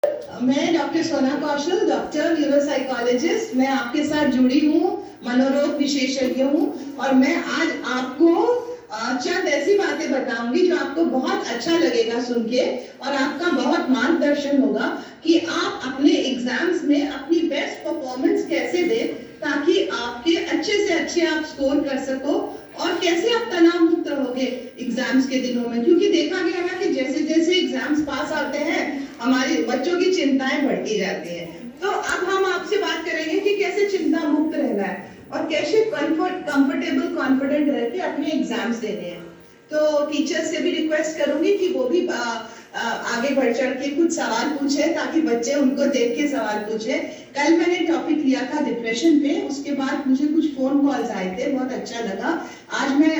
मैं डॉक्टर सोना कौशल, doctor neuropsychologist. मैं आपके साथ जुड़ी हूँ, मनोरोग विशेषज्ञ हूँ और मैं आज आपको चंद ऐसी बातें बताऊंगी जो आपको बहुत अच्छा लगेगा सुन के और आपका बहुत मार्गदर्शन होगा कि आप अपने एग्जाम्स में अपनी बेस्ट परफॉर्मेंस कैसे दें ताकि आपके अच्छे से अच्छे आप स्कोर कर सको और कैसे आप तनाव मुक्त रहोगे एग्जाम्स के दिनों में। क्योंकि देखा गया ना कि जैसे जैसे एग्जाम्स पास आते हैं हमारे बच्चों की चिंताएं बढ़ती जाती हैं। तो अब हम आपसे बात करेंगे कि कैसे चिंता मुक्त रहना है और कैसे कंफर्टेबल कॉन्फिडेंट रह के अपने एग्जाम्स देने हैं। तो टीचर्स से भी रिक्वेस्ट करूंगी कि वो भी आगे बढ़ चढ़ के कुछ सवाल पूछे ताकि बच्चे उनको देख के सवाल पूछे। कल मैंने टॉपिक लिया था डिप्रेशन पे, उसके बाद मुझे कुछ फोन कॉल्स आए थे, बहुत अच्छा लगा। आज मैं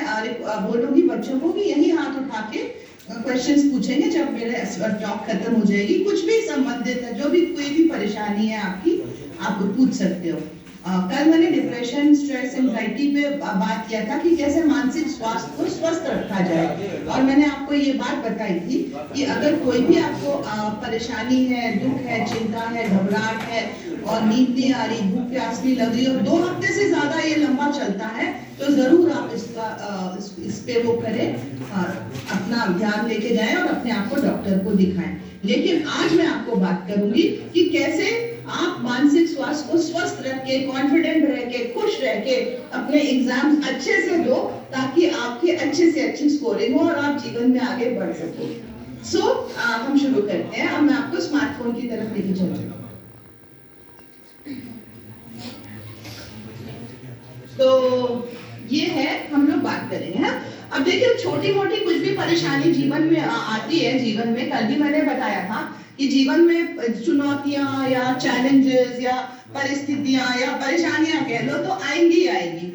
बोलूंगी बच्चों को कि यही हाथ उठा के क्वेश्चंस पूछेंगे जब मेरे टॉक खत्म हो जाएगी। कुछ भी संबंधित है, जो भी कोई भी परेशानी है आपकी, आप पूछ सकते हो। कल मैंने डिप्रेशन, स्ट्रेस, एंजाइटी पे बात किया था कि कैसे मानसिक स्वास्थ्य को स्वस्थ रखा जाए और मैंने आपको ये बात बताई थी कि अगर कोई भी आपको परेशानी है, दुख है, चिंता है, घबराहट है और नींद नहीं आ रही, भूख प्यास नहीं लग रही और 2 हफ्ते से ज्यादा ये लंबा चलता है तो जरूर आप इस पे वो करें, अपना ध्यान लेके जाएं और अपने आप को डॉक्टर को दिखाएं। लेकिन आज मैं आपको बात करूंगी कि कैसे आप मानसिक स्वास्थ्य को स्वस्थ रख के, कॉन्फिडेंट रह के, खुश रह के अपने एग्जाम अच्छे से दो ताकि आपकी अच्छे से अच्छी स्कोरिंग हो और आप जीवन में आगे बढ़ सको। हम शुरू करते हैं। अब मैं आपको स्मार्टफोन की तरफ लेके चलूंगी। तो ये है, हम लोग बात करेंगे। हाँ, अब देखिए छोटी मोटी कुछ भी परेशानी जीवन में आती है। जीवन में कल भी मैंने बताया था कि जीवन में चुनौतियां या चैलेंजेस या परिस्थितियां या परेशानियां कह लो तो आएंगी आएंगी।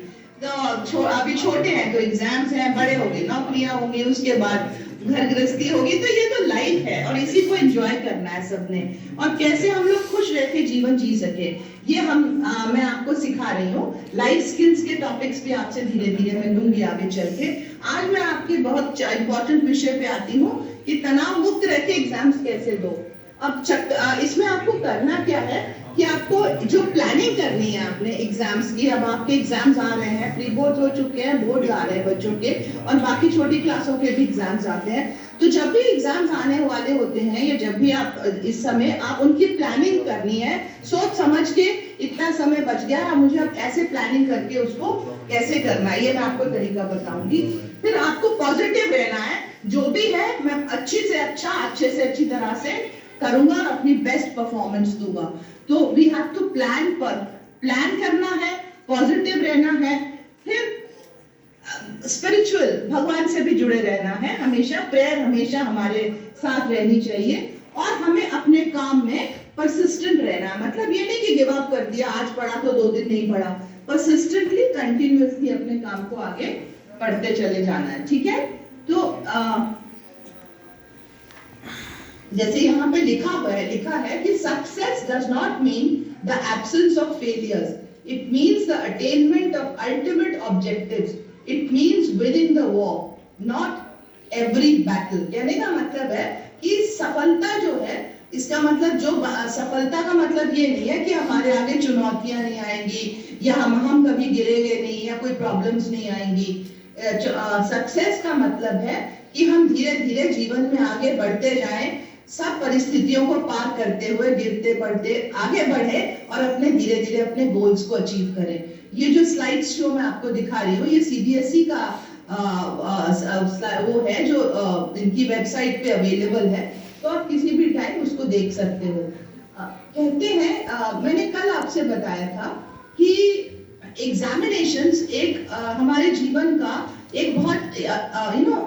तो अभी छोटे हैं तो एग्जाम्स हैं, बड़े होंगे नौकरियां होंगी, उसके बाद घर गृहस्थी होगी। तो ये तो लाइफ है और इसी को एंजॉय करना है सबने। और कैसे हम लोग खुश रह के जीवन जी सके ये मैं आपको सिखा रही हूँ। लाइफ स्किल्स के टॉपिक्स भी आपसे धीरे धीरे मैं दूंगी आगे चल के। आज मैं आपके बहुत इंपॉर्टेंट विषय पे आती हूँ कि तनाव मुक्त रह के एग्जाम्स कैसे दो। अब इसमें आपको करना क्या है कि आपको जो प्लानिंग करनी है आपने एग्जाम्स की। अब आपके एग्जाम्स आ रहे हैं, प्री बोर्ड हो चुके हैं, बोर्ड आ रहे हैं बच्चों के और बाकी छोटी क्लासों के भी एग्जाम्स आते हैं। तो जब भी एग्जाम्स आने वाले होते हैं या जब भी आप इस समय आप उनकी प्लानिंग करनी है, सोच समझ के इतना समय बच गया है, मुझे अब ऐसे प्लानिंग करके उसको कैसे करना है ये मैं आपको तरीका बताऊंगी। फिर आपको पॉजिटिव रहना है, जो भी है मैं अच्छे से अच्छी तरह से करूंगा और अपनी बेस्ट परफॉर्मेंस दूंगा। तो वी हैव टू प्लान करना है, पॉजिटिव रहना है, फिर स्पिरिचुअल भगवान से भी जुड़े रहना है हमेशा। प्रेयर हमेशा हमारे साथ रहनी चाहिए और हमें अपने काम में परसिस्टेंट रहना। मतलब ये नहीं कि गिव अप कर दिया, आज पढ़ा तो 2 दिन नहीं पढ़ा। परसिस्टेंटली कंटिन्यूअसली अपने काम को आगे पढ़ते चले जाना है, ठीक है। तो जैसे यहाँ पे लिखा है कि success does not mean the absence of failures, it means the attainment of ultimate objectives, it means with in the war, not every battle. कहने का मतलब है कि सफलता जो है, इसका मतलब सफलता का मतलब ये नहीं है कि हमारे आगे चुनौतियां नहीं आएंगी या हम कभी गिरेंगे नहीं या कोई प्रॉब्लम्स नहीं आएंगी। सक्सेस का मतलब है कि हम धीरे धीरे जीवन में आगे बढ़ते जाएं, सब परिस्थितियों को पार करते हुए गिरते पड़ते आगे बढ़े और अपने धीरे धीरे अपने गोल्स को अचीव करें। ये जो स्लाइड शो मैं आपको दिखा रही हूँ, ये सीबीएसई का वो है जो इनकी वेबसाइट पे अवेलेबल है, तो आप किसी भी टाइम उसको देख सकते हो। कहते हैं मैंने कल आपसे बताया था कि एग्जामिनेशंस एक हमारे जीवन का एक बहुत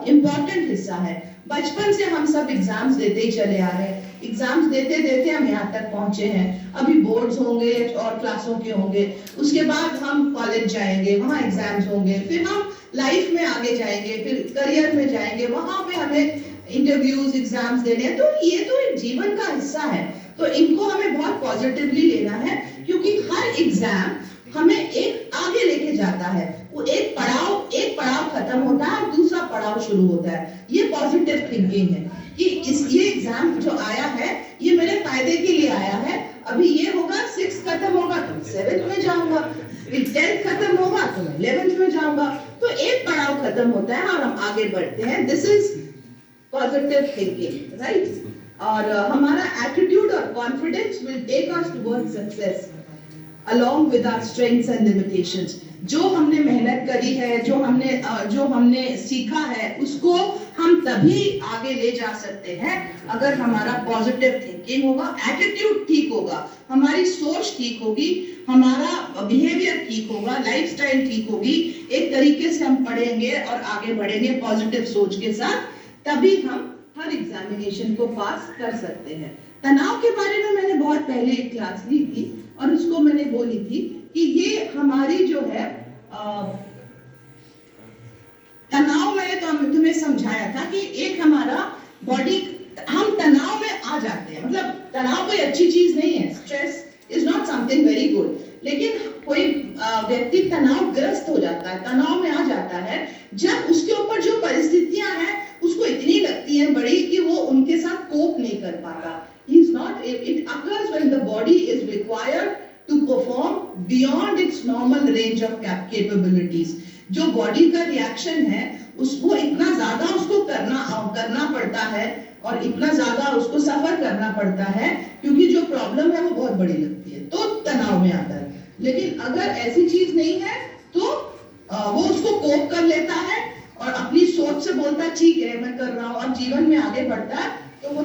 इम्पोर्टेंट हिस्सा है। बचपन से हम सब एग्जाम्स देते ही चले आ रहे हैं, एग्जाम्स देते देते हम यहाँ तक पहुंचे हैं। अभी बोर्ड्स होंगे और क्लासों के होंगे, उसके बाद हम कॉलेज जाएंगे, वहाँ एग्जाम्स होंगे, फिर हम लाइफ में आगे जाएंगे, फिर करियर में जाएंगे, वहाँ पे हमें इंटरव्यूज एग्जाम्स देने हैं। तो ये तो एक जीवन का हिस्सा है, तो इनको हमें बहुत पॉजिटिवली लेना है क्योंकि हर एग्जाम हमें एक आगे लेके जाता है। वो एक पड़ाव खत्म होता है और दूसरा पड़ाव शुरू होता है। ये पॉजिटिव थिंकिंग है। कि ये एग्जाम जो आया है ये मेरे फायदे के लिए आया है। अभी ये होगा 6th खत्म होगा तो 7th में जाऊंगा, फिर 10th खत्म होगा तो मैं 11th में जाऊंगा। तो एक पड़ाव खत्म होता है और हम आगे बढ़ते हैं। This is positive thinking, right? और हमारा एटीट्यूड और confidence will take us towards success along with our strengths and limitations। जो हमने मेहनत करी है, जो हमने सीखा है, उसको हम तभी आगे ले जा सकते हैं अगर हमारा पॉजिटिव थिंकिंग होगा, एटीट्यूड ठीक होगा, हमारी सोच ठीक होगी, हमारा बिहेवियर ठीक होगा, लाइफस्टाइल ठीक होगी। एक तरीके से हम पढ़ेंगे और आगे बढ़ेंगे पॉजिटिव सोच के साथ, तभी हम हर एग्जामिनेशन को पास कर सकते हैं। तनाव के बारे में मैंने बहुत पहले एक क्लास ली थी और उसको मैंने बोली थी कि ये हमारी जो है तनाव, मैंने तो तुम्हें समझाया था कि एक हमारा बॉडी, हम तनाव में आ जाते हैं, मतलब तनाव कोई अच्छी चीज नहीं है, stress is not something very good, लेकिन कोई व्यक्ति तनावग्रस्त हो जाता है, तनाव में आ जाता है जब उसके ऊपर जो परिस्थितियां हैं उसको इतनी लगती हैं बड़ी कि वो उनके साथ कोप नहीं कर पाता। It occurs when the body is required to perform beyond its normal range of capabilities। जो बॉडी का रिएक्शन है उसको इतना ज्यादा उसको करना पड़ता है और इतना ज्यादा उसको सफर करना पड़ता है क्योंकि जो प्रॉब्लम है वो बहुत बड़ी लगती है, तो तनाव में आता है। लेकिन अगर ऐसी चीज नहीं है तो वो उसको कोप कर लेता है और अपनी सोच से बोलता है ठीक है मैं कर रहा हूँ और जीवन में आगे बढ़ता है, तो वो